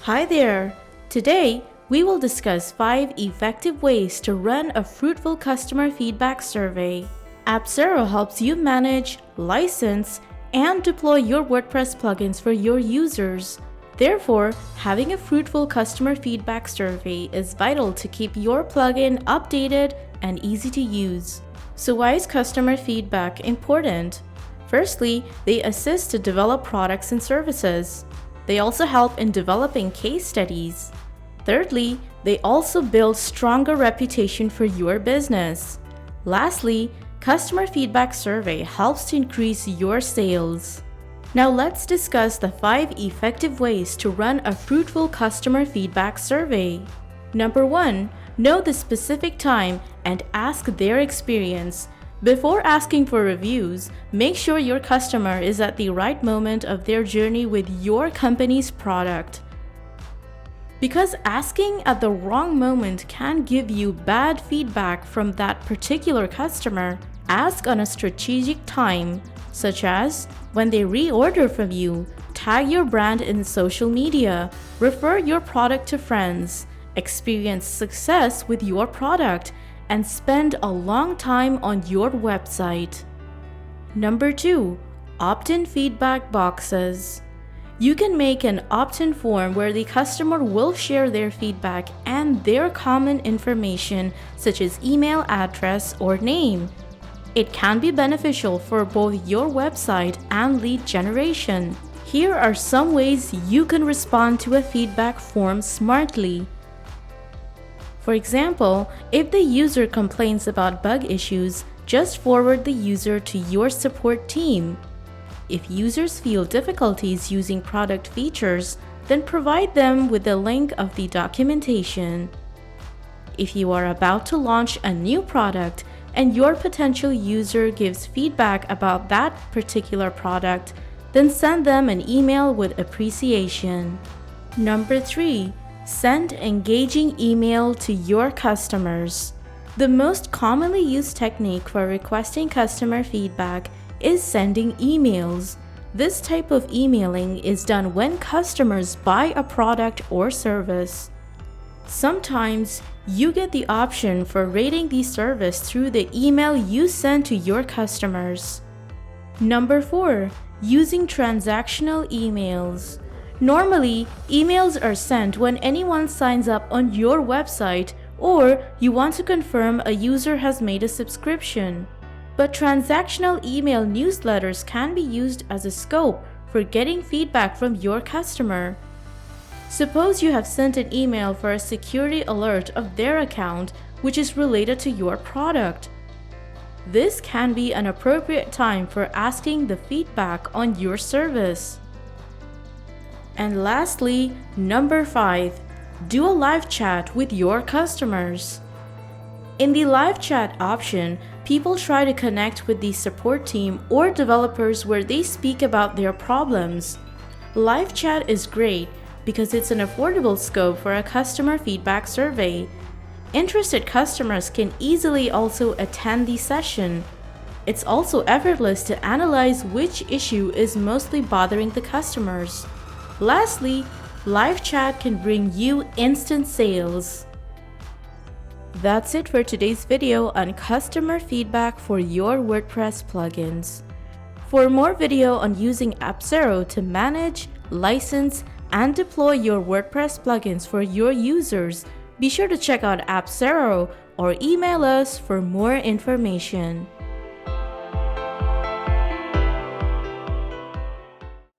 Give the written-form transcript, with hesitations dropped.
Hi there! Today, we will discuss 5 effective ways to run a fruitful customer feedback survey. Appzero helps you manage, license, and deploy your WordPress plugins for your users. Therefore, having a fruitful customer feedback survey is vital to keep your plugin updated and easy to use. So why is customer feedback important? Firstly, they assist to develop products and services. They also help in developing case studies. Thirdly, they also build stronger reputation for your business. Lastly, customer feedback survey helps to increase your sales. Now let's discuss the 5 effective ways to run a fruitful customer feedback survey. Number 1, know the specific time and ask their experience. Before asking for reviews, make sure your customer is at the right moment of their journey with your company's product. Because asking at the wrong moment can give you bad feedback from that particular customer, ask on a strategic time, such as when they reorder from you, tag your brand in social media, refer your product to friends, experience success with your product, and spend a long time on your website. Number 2, opt-in feedback boxes. You can make an opt-in form where the customer will share their feedback and their common information such as email address or name. It can be beneficial for both your website and lead generation. Here are some ways you can respond to a feedback form smartly. For example, if the user complains about bug issues, just forward the user to your support team. If users feel difficulties using product features, then provide them with the link of the documentation. If you are about to launch a new product and your potential user gives feedback about that particular product, then send them an email with appreciation. Number 3, send engaging email to your customers. The most commonly used technique for requesting customer feedback is sending emails. This type of emailing is done when customers buy a product or service. Sometimes you get the option for rating the service through the email you send to your customers. Number 4, using transactional emails. Normally, emails are sent when anyone signs up on your website or you want to confirm a user has made a subscription. But transactional email newsletters can be used as a scope for getting feedback from your customer. Suppose you have sent an email for a security alert of their account which is related to your product. This can be an appropriate time for asking the feedback on your service. And lastly, number 5, do a live chat with your customers. In the live chat option, people try to connect with the support team or developers where they speak about their problems. Live chat is great because it's an affordable scope for a customer feedback survey. Interested customers can easily also attend the session. It's also effortless to analyze which issue is mostly bothering the customers. Lastly, live chat can bring you instant sales. That's it for today's video on customer feedback for your WordPress plugins. For more video on using Appzero to manage, license, and deploy your WordPress plugins for your users, be sure to check out Appzero or email us for more information.